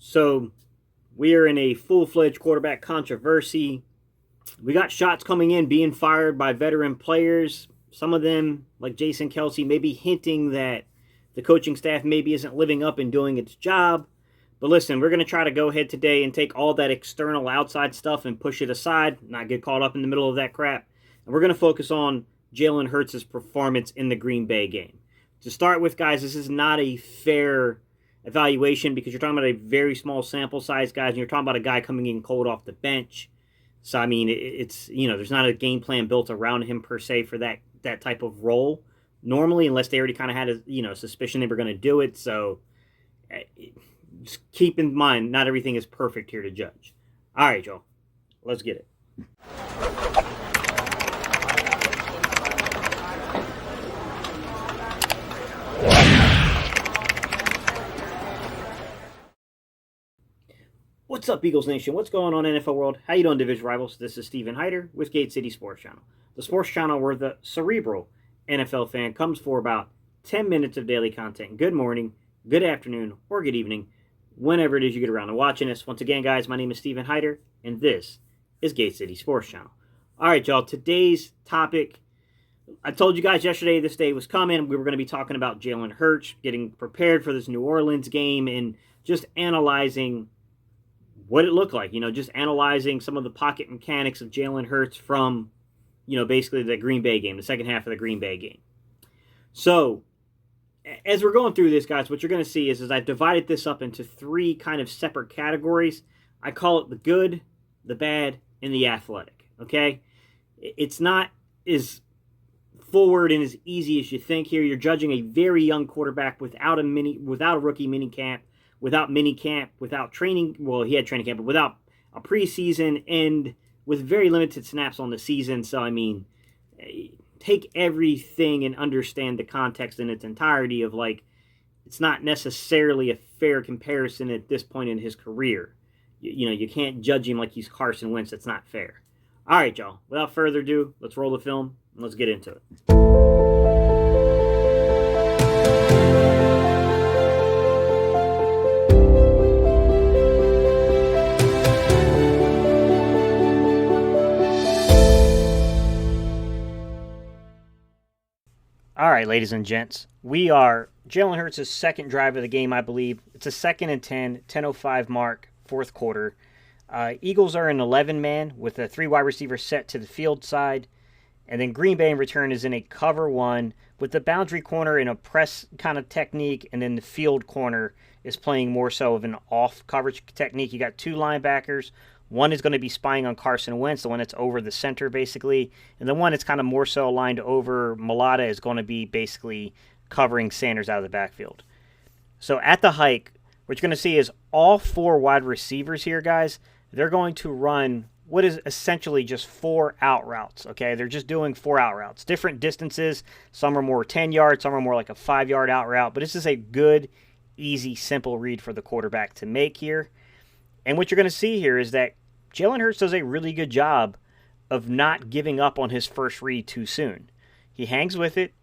So we are in a full-fledged quarterback controversy. We got shots coming in being fired by veteran players. Some of them, like Jason Kelsey, maybe hinting that the coaching staff maybe isn't living up and doing its job. But listen, we're going to try to go ahead today and take all that external outside stuff and push it aside, not get caught up in the middle of that crap. And we're going to focus on Jalen Hurts' performance in the Green Bay game. To start with, guys, this is not a fair evaluation because you're talking about a very small sample size, guys, and you're talking about a guy coming in cold off the bench. So, I mean, it's, there's not a game plan built around him per se for that type of role normally, unless they already kind of had a, suspicion they were going to do it. So, just keep in mind, not everything is perfect here to judge. All right, y'all. Let's get it. What's up, Eagles Nation? What's going on, NFL World? How you doing, Division Rivals? This is Steven Hyder with Gate City Sports Channel, the sports channel where the cerebral NFL fan comes for about 10 minutes of daily content. Good morning, good afternoon, or good evening, whenever it is you get around to watching us. Once again, guys, my name is Steven Hyder, and this is Gate City Sports Channel. All right, y'all, today's topic, I told you guys yesterday this day was coming. We were going to be talking about Jalen Hurts, getting prepared for this New Orleans game, and just analyzing what it looked like, just analyzing some of the pocket mechanics of Jalen Hurts from, basically the Green Bay game, the second half of the Green Bay game. So, as we're going through this, guys, what you're going to see is I've divided this up into three kind of separate categories. I call it the good, the bad, and the athletic, okay? It's not as forward and as easy as you think here. You're judging a very young quarterback without a rookie mini camp, without minicamp, without training. Well, he had training camp, but without a preseason and with very limited snaps on the season. So, I mean, take everything and understand the context in its entirety of, it's not necessarily a fair comparison at this point in his career. You can't judge him like he's Carson Wentz. That's not fair. All right, y'all. Without further ado, let's roll the film and let's get into it. All right, ladies and gents, we are Jalen Hurts' second drive of the game, I believe. It's a 2nd and 10, 10:05 mark, fourth quarter. Eagles are an 11-man with a 3 wide receiver set to the field side. And then Green Bay in return is in a cover 1 with the boundary corner in a press kind of technique. And then the field corner is playing more so of an off coverage technique. You got 2 linebackers. One is going to be spying on Carson Wentz, the one that's over the center, basically. And the one that's kind of more so aligned over Mulata is going to be basically covering Sanders out of the backfield. So at the hike, what you're going to see is all 4 wide receivers here, guys, they're going to run what is essentially just 4 out routes, okay? They're just doing 4 out routes. Different distances. Some are more 10 yards, some are more like a 5-yard out route. But this is a good, easy, simple read for the quarterback to make here. And what you're going to see here is that Jalen Hurts does a really good job of not giving up on his first read too soon. He hangs with it,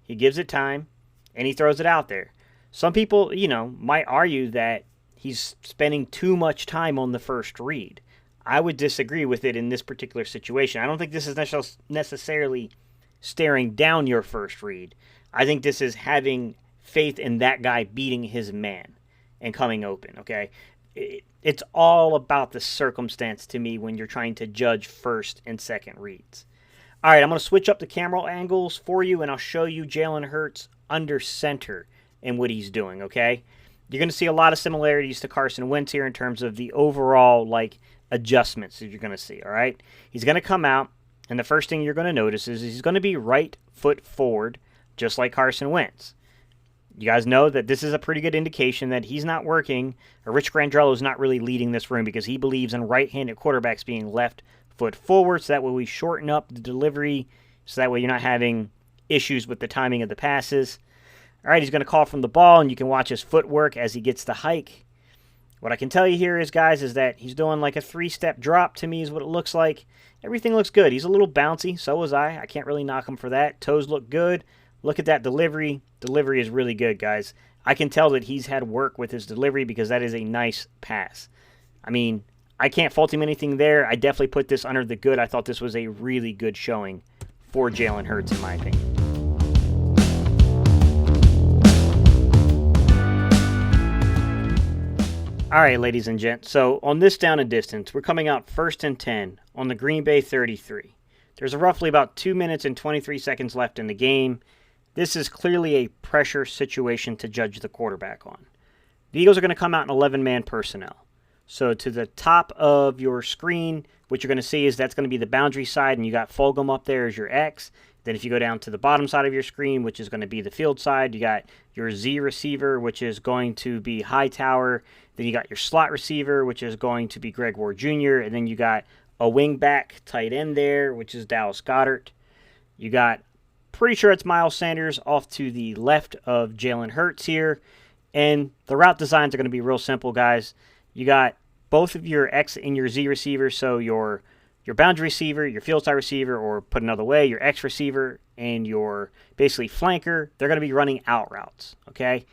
he gives it time, and he throws it out there. Some people, might argue that he's spending too much time on the first read. I would disagree with it in this particular situation. I don't think this is necessarily staring down your first read. I think this is having faith in that guy beating his man and coming open, okay? It's all about the circumstance to me when you're trying to judge first and second reads. All right, I'm going to switch up the camera angles for you, and I'll show you Jalen Hurts under center and what he's doing, okay? You're going to see a lot of similarities to Carson Wentz here in terms of the overall, adjustments that you're going to see, all right? He's going to come out, and the first thing you're going to notice is he's going to be right foot forward, just like Carson Wentz. You guys know that this is a pretty good indication that he's not working, or Rich Grandrello is not really leading this room because he believes in right-handed quarterbacks being left foot forward, so that way we shorten up the delivery, so that way you're not having issues with the timing of the passes. All right, he's going to call from the ball, and you can watch his footwork as he gets the hike. What I can tell you here is, guys, is that he's doing like a 3-step drop to me is what it looks like. Everything looks good. He's a little bouncy. So was I. I can't really knock him for that. Toes look good. Look at that delivery. Delivery is really good, guys. I can tell that he's had work with his delivery because that is a nice pass. I mean, I can't fault him anything there. I definitely put this under the good. I thought this was a really good showing for Jalen Hurts, in my opinion. All right, ladies and gents. So on this down and distance, we're coming out 1st and 10 on the Green Bay 33. There's roughly about 2 minutes and 23 seconds left in the game. This is clearly a pressure situation to judge the quarterback on. The Eagles are going to come out in 11-man personnel. So to the top of your screen, what you're going to see is that's going to be the boundary side, and you got Fulgham up there as your X. Then if you go down to the bottom side of your screen, which is going to be the field side, you got your Z receiver, which is going to be Hightower. Then you got your slot receiver, which is going to be Greg Ward Jr. And then you got a wing-back tight end there, which is Dallas Goedert. You got, pretty sure it's Miles Sanders off to the left of Jalen Hurts here. And the route designs are going to be real simple, guys. You got both of your X and your Z receivers, so your boundary receiver, your field side receiver, or put another way, your X receiver and your basically flanker, they're going to be running out routes, okay?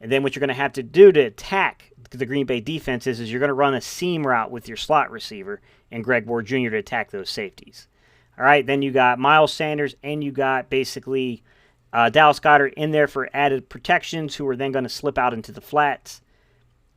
And then what you're going to have to do to attack the Green Bay defense is you're going to run a seam route with your slot receiver and Greg Ward Jr. to attack those safeties. All right, then you got Miles Sanders and you got basically Dallas Goedert in there for added protections, who are then going to slip out into the flats.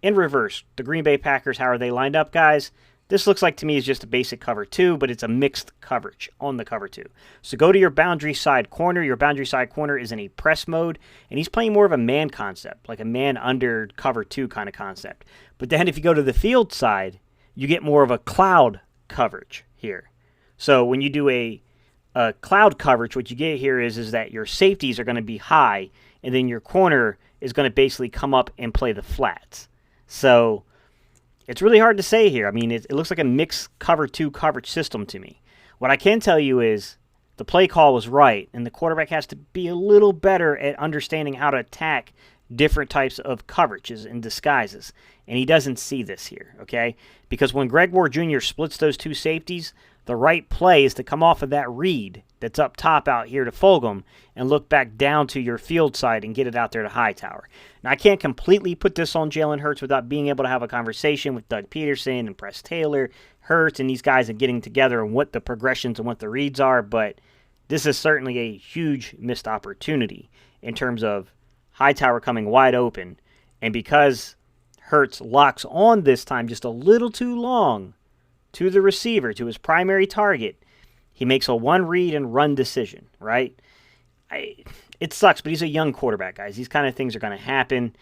In reverse, the Green Bay Packers, how are they lined up, guys? This looks like to me is just a basic cover 2, but it's a mixed coverage on the cover 2. So go to your boundary side corner. Your boundary side corner is in a press mode, and he's playing more of a man concept, like a man under cover 2 kind of concept. But then if you go to the field side, you get more of a cloud coverage here. So when you do a cloud coverage, what you get here is that your safeties are going to be high, and then your corner is going to basically come up and play the flats. So it's really hard to say here. I mean, it looks like a mixed cover 2 coverage system to me. What I can tell you is the play call was right, and the quarterback has to be a little better at understanding how to attack different types of coverages and disguises. And he doesn't see this here, okay? Because when Greg Ward Jr. splits those two safeties, the right play is to come off of that read that's up top out here to Fulgham and look back down to your field side and get it out there to Hightower. Now, I can't completely put this on Jalen Hurts without being able to have a conversation with Doug Peterson and Press Taylor, Hurts, and these guys and getting together and what the progressions and what the reads are, but this is certainly a huge missed opportunity in terms of Hightower coming wide open. And because Hurts locks on this time just a little too long to the receiver, to his primary target, he makes a one read and run decision, right? It sucks, but he's a young quarterback, guys. These kind of things are going to happen.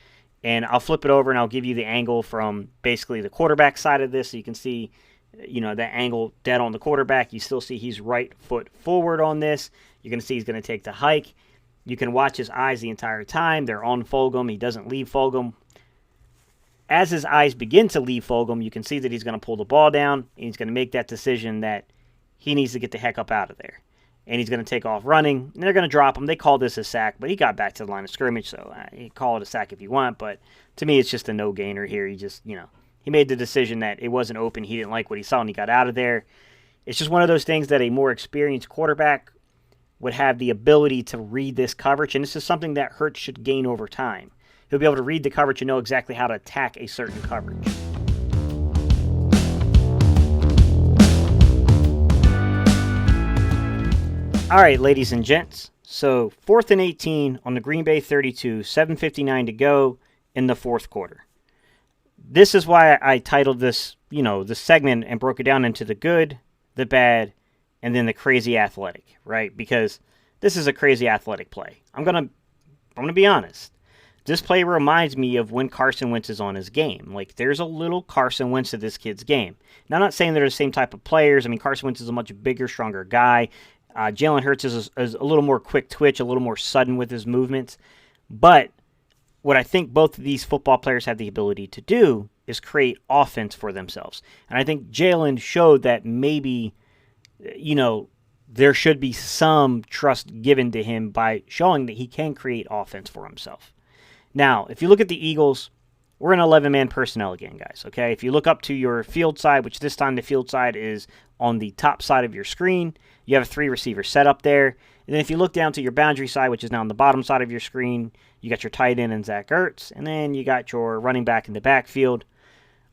And I'll flip it over and I'll give you the angle from basically the quarterback side of this. So you can see, that angle dead on the quarterback. You still see he's right foot forward on this. You're going to see he's going to take the hike. You can watch his eyes the entire time. They're on Fulgham. He doesn't leave Fulgham. As his eyes begin to leave Fulgham, you can see that he's going to pull the ball down, and he's going to make that decision that he needs to get the heck up out of there. And he's going to take off running, and they're going to drop him. They call this a sack, but he got back to the line of scrimmage, so you call it a sack if you want. But to me, it's just a no-gainer here. He just, he made the decision that it wasn't open. He didn't like what he saw, and he got out of there. It's just one of those things that a more experienced quarterback would have the ability to read this coverage, and this is something that Hurts should gain over time. He'll be able to read the coverage and know exactly how to attack a certain coverage. All right, ladies and gents. So 4th and 18 on the Green Bay 32, 7:59 to go in the fourth quarter. This is why I titled this, this segment and broke it down into the good, the bad, and then the crazy athletic, right? Because this is a crazy athletic play. I'm gonna be honest. This play reminds me of when Carson Wentz is on his game. Like, there's a little Carson Wentz to this kid's game. Now, I'm not saying they're the same type of players. I mean, Carson Wentz is a much bigger, stronger guy. Jalen Hurts is a little more quick twitch, a little more sudden with his movements. But what I think both of these football players have the ability to do is create offense for themselves. And I think Jalen showed that maybe, there should be some trust given to him by showing that he can create offense for himself. Now, if you look at the Eagles, we're in 11-man personnel again, guys, okay? If you look up to your field side, which this time the field side is on the top side of your screen, you have a 3 receiver set up there. And then if you look down to your boundary side, which is now on the bottom side of your screen, you got your tight end and Zach Ertz, and then you got your running back in the backfield.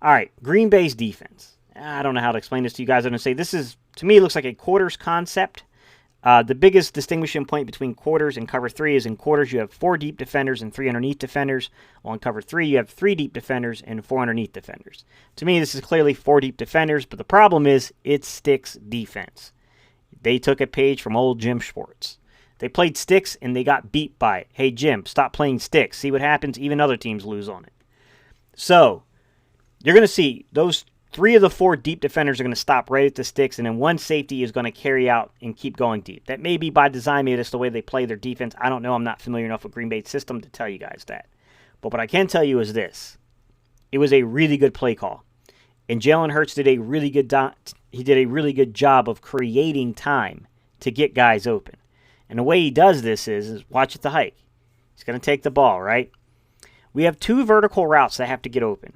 All right, Green Bay's defense. I don't know how to explain this to you guys. I'm going to say this is, to me, it looks like a quarters concept. The biggest distinguishing point between quarters and cover 3 is in quarters you have 4 deep defenders and 3 underneath defenders. While in cover 3 you have 3 deep defenders and 4 underneath defenders. To me, this is clearly 4 deep defenders, but the problem is it sticks defense. They took a page from old Jim Schwartz. They played sticks and they got beat by it. Hey, Jim, stop playing sticks. See what happens? Even other teams lose on it. So, you're going to see those 3 of the 4 deep defenders are going to stop right at the sticks, and then 1 safety is going to carry out and keep going deep. That may be by design, maybe that's the way they play their defense. I don't know. I'm not familiar enough with Green Bay's system to tell you guys that. But what I can tell you is this. It was a really good play call. And Jalen Hurts did a really good job of creating time to get guys open. And the way he does this is watch at the hike. He's going to take the ball, right? We have 2 vertical routes that have to get open.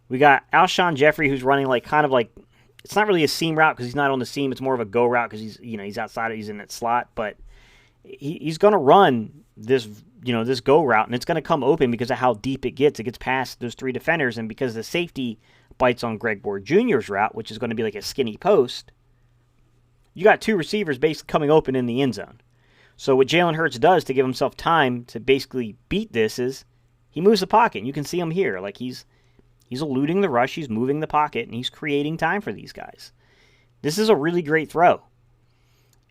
We got Alshon Jeffrey, who's running it's not really a seam route because he's not on the seam. It's more of a go route because he's outside, he's in that slot. But he's going to run this go route, and it's going to come open because of how deep it gets. It gets past those 3 defenders, and because the safety bites on Greg Ward Jr.'s route, which is going to be like a skinny post, you got 2 receivers basically coming open in the end zone. So what Jalen Hurts does to give himself time to basically beat this is he moves the pocket. And you can see him here. Like he's eluding the rush, he's moving the pocket, and he's creating time for these guys. This is a really great throw.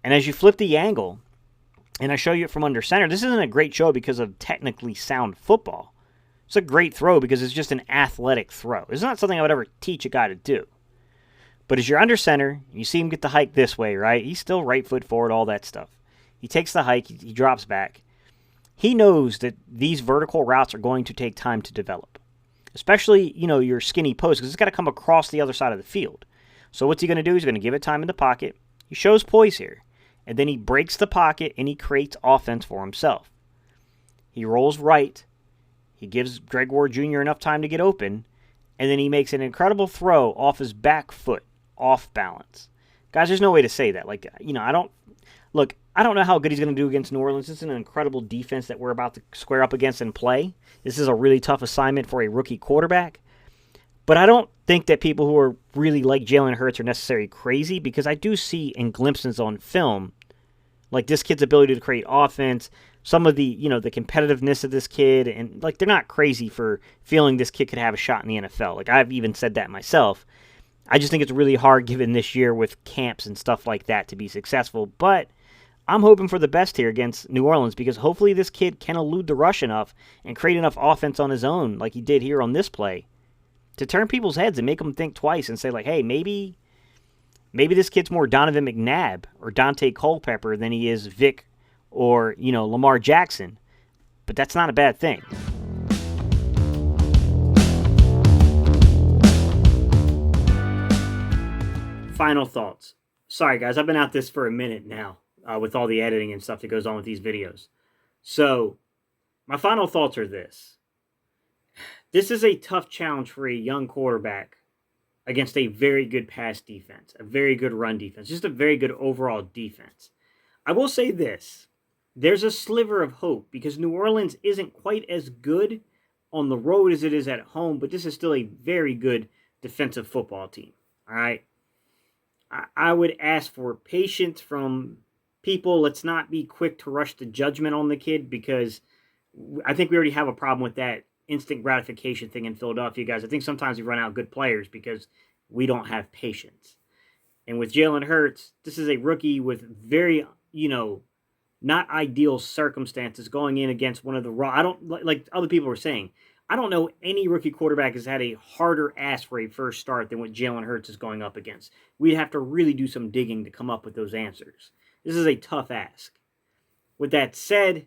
And as you flip the angle, and I show you it from under center, this isn't a great show because of technically sound football. It's a great throw because it's just an athletic throw. It's not something I would ever teach a guy to do. But as you're under center, you see him get the hike this way, right? He's still right foot forward, all that stuff. He takes the hike, he drops back. He knows that these vertical routes are going to take time to develop. Especially, your skinny post, because it's got to come across the other side of the field. So what's he going to do? He's going to give it time in the pocket. He shows poise here. And then he breaks the pocket and he creates offense for himself. He rolls right. He gives Greg Ward Jr. enough time to get open. And then he makes an incredible throw off his back foot, off balance. Guys, there's no way to say that. I don't know how good he's going to do against New Orleans. This is an incredible defense that we're about to square up against and play. This is a really tough assignment for a rookie quarterback. But I don't think that people who are really like Jalen Hurts are necessarily crazy, because I do see in glimpses on film, like this kid's ability to create offense, some of the, the competitiveness of this kid, and they're not crazy for feeling this kid could have a shot in the NFL. I've even said that myself. I just think it's really hard given this year with camps and stuff like that to be successful. But I'm hoping for the best here against New Orleans, because hopefully this kid can elude the rush enough and create enough offense on his own like he did here on this play to turn people's heads and make them think twice and say, hey, maybe this kid's more Donovan McNabb or Dante Culpepper than he is Vic or, Lamar Jackson. But that's not a bad thing. Final thoughts. Sorry, guys, I've been at this for a minute now. With all the editing and stuff that goes on with these videos. So, my final thoughts are this. This is a tough challenge for a young quarterback against a very good pass defense, a very good run defense, just a very good overall defense. I will say this. There's a sliver of hope because New Orleans isn't quite as good on the road as it is at home, but this is still a very good defensive football team. All right? I would ask for patience from people. Let's not be quick to rush to judgment on the kid, because I think we already have a problem with that instant gratification thing in Philadelphia, guys. I think sometimes we run out good players because we don't have patience. And with Jalen Hurts, this is a rookie with very, not ideal circumstances going in against one of the raw. I don't, like other people were saying, I don't know any rookie quarterback has had a harder ass for a first start than what Jalen Hurts is going up against. We'd have to really do some digging to come up with those answers. This is a tough ask. With that said,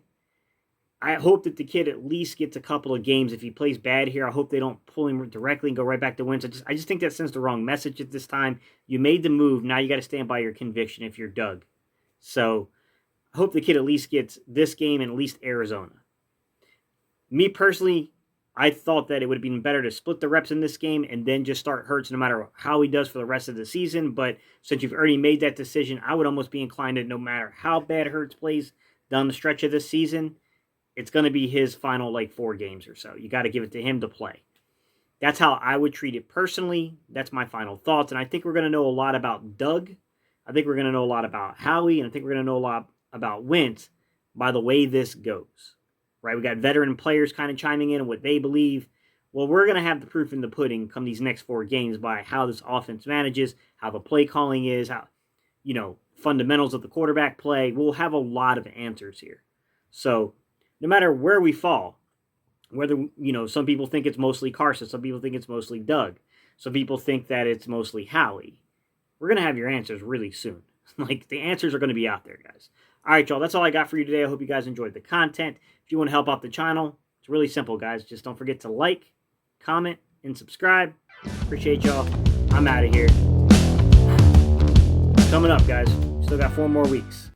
I hope that the kid at least gets a couple of games. If he plays bad here, I hope they don't pull him directly and go right back to wins. I just think that sends the wrong message at this time. You made the move. Now you got to stand by your conviction if you're Doug. So I hope the kid at least gets this game and at least Arizona. Me personally, I thought that it would have been better to split the reps in this game and then just start Hurts no matter how he does for the rest of the season. But since you've already made that decision, I would almost be inclined to, no matter how bad Hurts plays down the stretch of this season, it's going to be his final 4 games or so. You got to give it to him to play. That's how I would treat it personally. That's my final thoughts. And I think we're going to know a lot about Doug. I think we're going to know a lot about Howie. And I think we're going to know a lot about Wentz by the way this goes. Right? We got veteran players kind of chiming in on what they believe. Well, we're going to have the proof in the pudding come these next 4 games by how this offense manages, how the play calling is, how, fundamentals of the quarterback play. We'll have a lot of answers here. So no matter where we fall, whether, some people think it's mostly Carson, some people think it's mostly Doug, some people think that it's mostly Howie, we're going to have your answers really soon. The answers are going to be out there, guys. All right, y'all, that's all I got for you today. I hope you guys enjoyed the content. If you want to help out the channel, it's really simple, guys. Just don't forget to like, comment, and subscribe. Appreciate y'all. I'm out of here. Coming up, guys. Still got 4 more weeks.